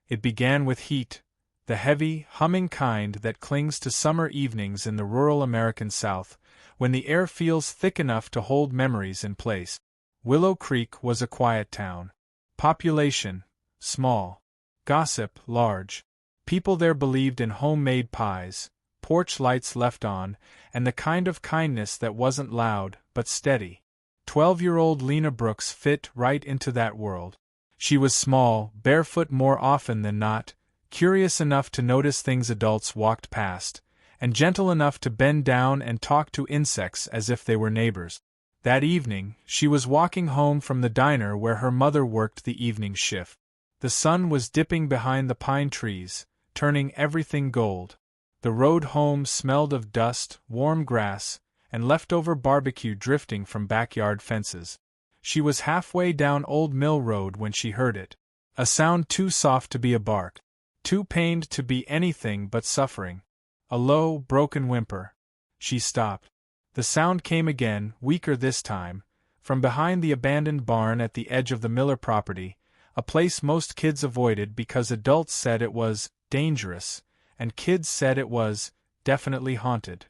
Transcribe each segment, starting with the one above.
It began with heat, the heavy, humming kind that clings to summer evenings in the rural American South, when the air feels thick enough to hold memories in place. Willow Creek was a quiet town. Population, small. Gossip, large. People there believed in homemade pies, porch lights left on, and the kind of kindness that wasn't loud, but steady. 12-year-old Lena Brooks fit right into that world. She was small, barefoot more often than not, curious enough to notice things adults walked past, and gentle enough to bend down and talk to insects as if they were neighbors. That evening, she was walking home from the diner where her mother worked the evening shift. The sun was dipping behind the pine trees, turning everything gold. The road home smelled of dust, warm grass, and leftover barbecue drifting from backyard fences. She was halfway down Old Mill Road when she heard it. A sound too soft to be a bark, too pained to be anything but suffering. A low, broken whimper. She stopped. The sound came again, weaker this time, from behind the abandoned barn at the edge of the Miller property, a place most kids avoided because adults said it was dangerous, and kids said it was definitely haunted.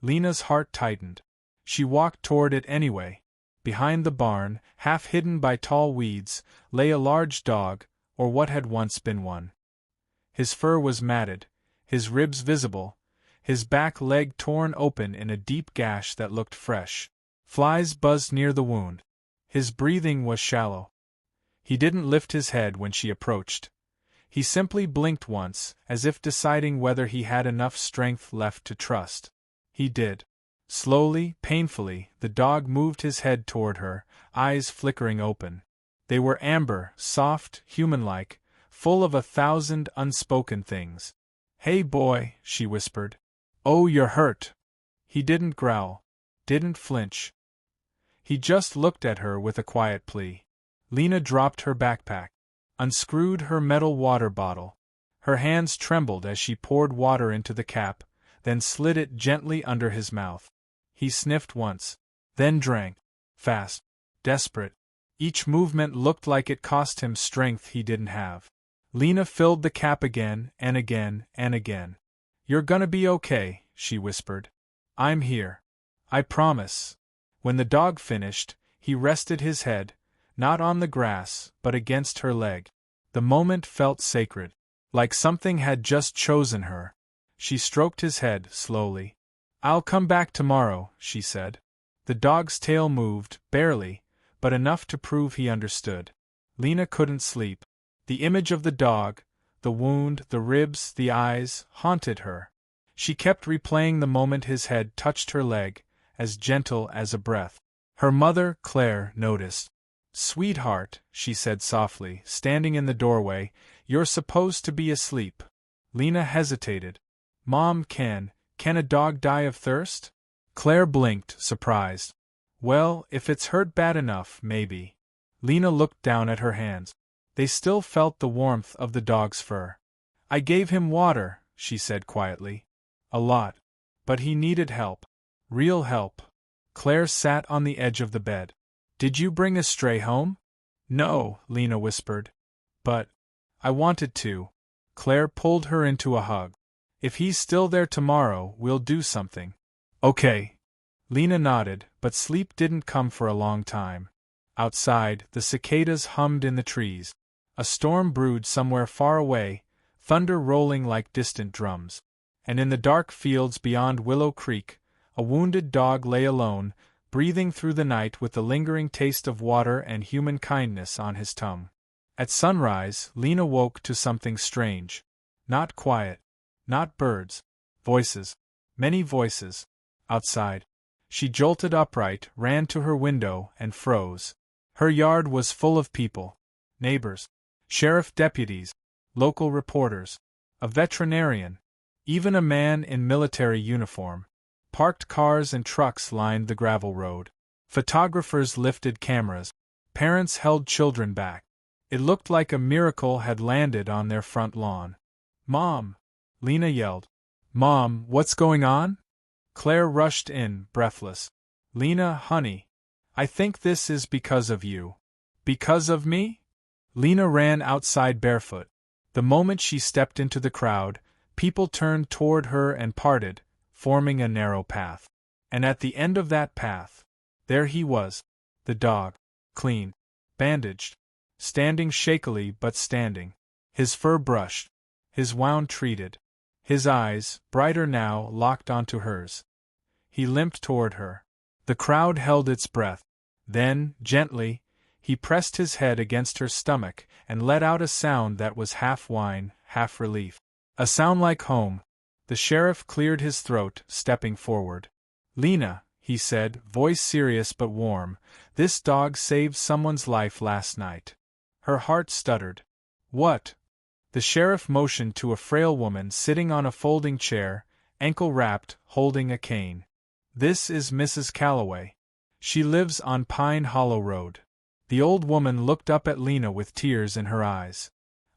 Lena's heart tightened. She walked toward it anyway. Behind the barn, half hidden by tall weeds, lay a large dog, or what had once been one. His fur was matted, his ribs visible, his back leg torn open in a deep gash that looked fresh. Flies buzzed near the wound. His breathing was shallow. He didn't lift his head when she approached. He simply blinked once, as if deciding whether he had enough strength left to trust. He did. Slowly, painfully, the dog moved his head toward her, eyes flickering open. They were amber, soft, human-like, full of 1,000 unspoken things. "Hey boy," she whispered. "Oh, you're hurt." He didn't growl, didn't flinch. He just looked at her with a quiet plea. Lena dropped her backpack, unscrewed her metal water bottle. Her hands trembled as she poured water into the cap, then slid it gently under his mouth. He sniffed once, then drank. Fast, desperate. Each movement looked like it cost him strength he didn't have. Lena filled the cap again and again and again. "You're gonna be okay," she whispered. "I'm here. I promise." When the dog finished, he rested his head, not on the grass, but against her leg. The moment felt sacred, like something had just chosen her. She stroked his head, slowly. "I'll come back tomorrow," she said. The dog's tail moved, barely, but enough to prove he understood. Lena couldn't sleep. The image of the dog, the wound, the ribs, the eyes, haunted her. She kept replaying the moment his head touched her leg, as gentle as a breath. Her mother, Claire, noticed. "Sweetheart," she said softly, standing in the doorway, "you're supposed to be asleep." Lena hesitated. "Mom, can a dog die of thirst?" Claire blinked, surprised. "Well, if it's hurt bad enough, maybe." Lena looked down at her hands. They still felt the warmth of the dog's fur. "I gave him water," she said quietly. "A lot. But he needed help. Real help." Claire sat on the edge of the bed. "Did you bring a stray home?" "No," Lena whispered. "But I wanted to." Claire pulled her into a hug. "If he's still there tomorrow, we'll do something." "Okay." Lena nodded, but sleep didn't come for a long time. Outside, the cicadas hummed in the trees. A storm brewed somewhere far away, thunder rolling like distant drums. And in the dark fields beyond Willow Creek, a wounded dog lay alone, breathing through the night with the lingering taste of water and human kindness on his tongue. At sunrise, Lena woke to something strange. Not quiet. Not birds. Voices. Many voices. Outside. She jolted upright, ran to her window, and froze. Her yard was full of people. Neighbors. Sheriff deputies. Local reporters. A veterinarian. Even a man in military uniform. Parked cars and trucks lined the gravel road. Photographers lifted cameras. Parents held children back. It looked like a miracle had landed on their front lawn. "Mom!" Lena yelled. "Mom, what's going on?" Claire rushed in, breathless. "Lena, honey. I think this is because of you." "Because of me?" Lena ran outside barefoot. The moment she stepped into the crowd, people turned toward her and parted, forming a narrow path. And at the end of that path, there he was, the dog, clean, bandaged, standing shakily but standing, his fur brushed, his wound treated, his eyes, brighter now, locked onto hers. He limped toward her. The crowd held its breath. Then, gently, he pressed his head against her stomach and let out a sound that was half whine, half relief. A sound like home. The sheriff cleared his throat, stepping forward. "Lena," he said, voice serious but warm, "this dog saved someone's life last night." Her heart stuttered. "What?" The sheriff motioned to a frail woman sitting on a folding chair, ankle-wrapped, holding a cane. "This is Mrs. Calloway. She lives on Pine Hollow Road." The old woman looked up at Lena with tears in her eyes.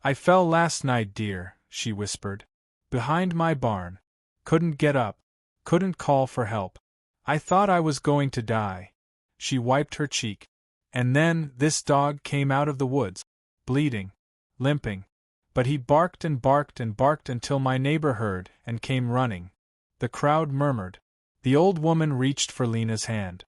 "I fell last night, dear," she whispered. "Behind my barn. Couldn't get up. Couldn't call for help. I thought I was going to die." She wiped her cheek. "And then, this dog came out of the woods, bleeding, limping. But he barked and barked and barked until my neighbor heard and came running." The crowd murmured. The old woman reached for Lena's hand.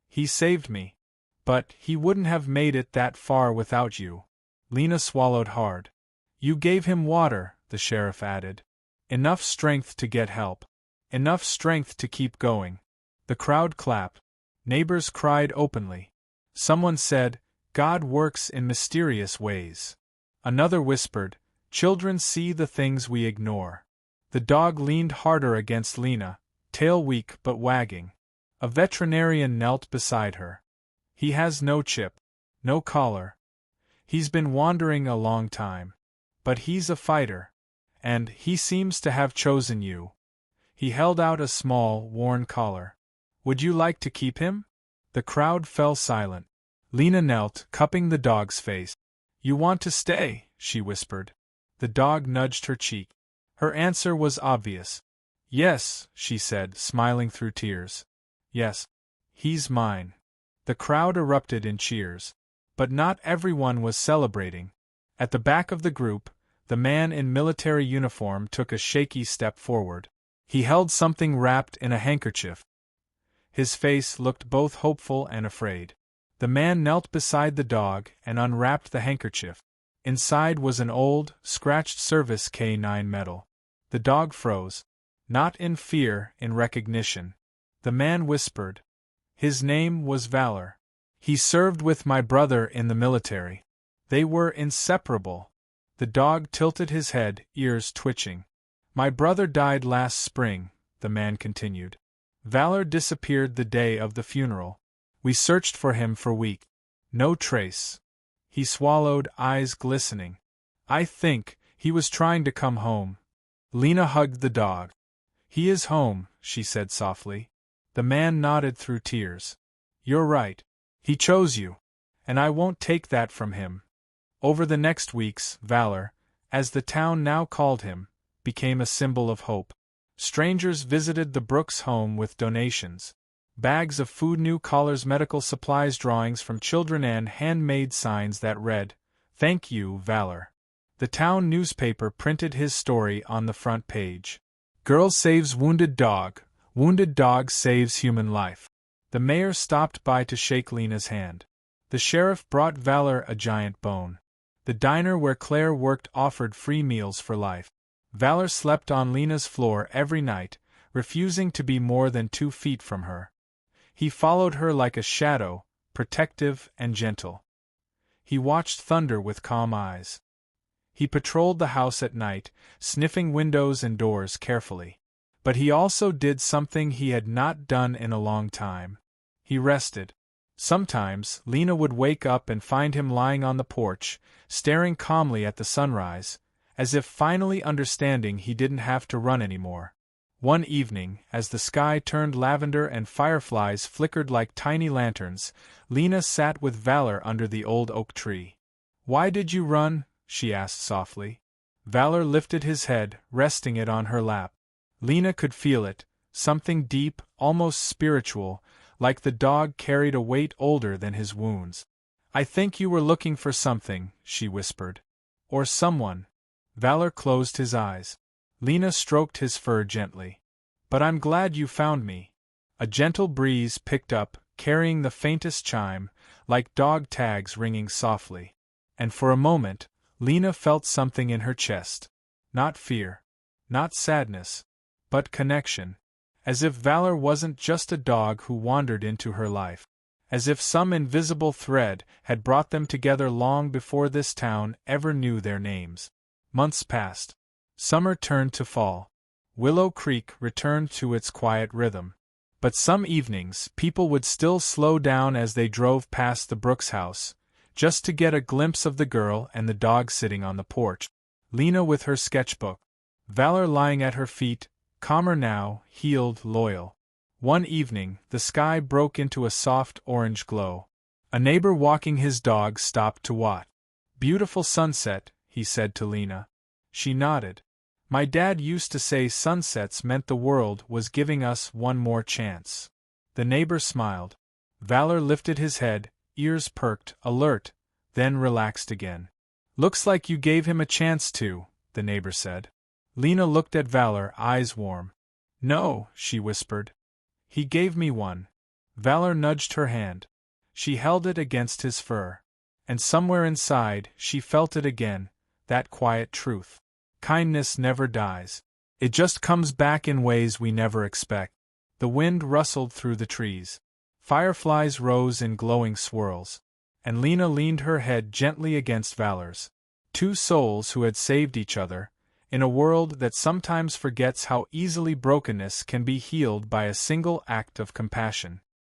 "He saved me. But he wouldn't have made it that far without you." Lena swallowed hard. "You gave him water," the sheriff added. "Enough strength to get help. Enough strength to keep going." The crowd clapped. Neighbors cried openly. Someone said, "God works in mysterious ways." Another whispered, "Children see the things we ignore." The dog leaned harder against Lena, tail weak but wagging. A veterinarian knelt beside her. "He has no chip, no collar. He's been wandering a long time. But he's a fighter. And he seems to have chosen you." He held out a small, worn collar. "Would you like to keep him?" The crowd fell silent. Lena knelt, cupping the dog's face. "You want to stay?" she whispered. The dog nudged her cheek. Her answer was obvious. "Yes," she said, smiling through tears. "Yes. He's mine." The crowd erupted in cheers. But not everyone was celebrating. At the back of the group, the man in military uniform took a shaky step forward. He held something wrapped in a handkerchief. His face looked both hopeful and afraid. The man knelt beside the dog and unwrapped the handkerchief. Inside was an old, scratched service K9 medal. The dog froze. Not in fear, in recognition. The man whispered. "His name was Valor. He served with my brother in the military. They were inseparable." The dog tilted his head, ears twitching. "My brother died last spring," the man continued. "Valor disappeared the day of the funeral. We searched for him for weeks. No trace." He swallowed, eyes glistening. "I think he was trying to come home." Lena hugged the dog. "He is home," she said softly. The man nodded through tears. "You're right. He chose you. And I won't take that from him." Over the next weeks, Valor, as the town now called him, became a symbol of hope. Strangers visited the Brooks home with donations. Bags of food, new collars, medical supplies, drawings from children, and handmade signs that read, "Thank you, Valor." The town newspaper printed his story on the front page. "Girl saves wounded dog saves human life." The mayor stopped by to shake Lena's hand. The sheriff brought Valor a giant bone. The diner where Claire worked offered free meals for life. Valor slept on Lena's floor every night, refusing to be more than 2 feet from her. He followed her like a shadow, protective and gentle. He watched thunder with calm eyes. He patrolled the house at night, sniffing windows and doors carefully. But he also did something he had not done in a long time. He rested. Sometimes, Lena would wake up and find him lying on the porch, staring calmly at the sunrise, as if finally understanding he didn't have to run anymore. One evening, as the sky turned lavender and fireflies flickered like tiny lanterns, Lena sat with Valor under the old oak tree. "Why did you run?" she asked softly. Valor lifted his head, resting it on her lap. Lena could feel it, something deep, almost spiritual, like the dog carried a weight older than his wounds. "I think you were looking for something," she whispered. "Or someone." Valor closed his eyes. Lena stroked his fur gently. But I'm glad you found me. A gentle breeze picked up, carrying the faintest chime, like dog tags ringing softly. And for a moment, Lena felt something in her chest. Not fear. Not sadness. But connection. As if Valor wasn't just a dog who wandered into her life. As if some invisible thread had brought them together long before this town ever knew their names. Months passed. Summer turned to fall. Willow Creek returned to its quiet rhythm. But some evenings, people would still slow down as they drove past the Brooks house, just to get a glimpse of the girl and the dog sitting on the porch. Lena with her sketchbook. Valor lying at her feet, calmer now, healed, loyal. One evening, the sky broke into a soft orange glow. A neighbor walking his dog stopped to watch. "Beautiful sunset," he said to Lena. She nodded. "My dad used to say sunsets meant the world was giving us one more chance." The neighbor smiled. Valor lifted his head, ears perked, alert, then relaxed again. "Looks like you gave him a chance too," the neighbor said. Lena looked at Valor, eyes warm. "No," she whispered. "He gave me one." Valor nudged her hand. She held it against his fur. And somewhere inside, she felt it again, that quiet truth. Kindness never dies. It just comes back in ways we never expect. The wind rustled through the trees. Fireflies rose in glowing swirls. And Lena leaned her head gently against Valor's. Two souls who had saved each other, in a world that sometimes forgets how easily brokenness can be healed by a single act of compassion.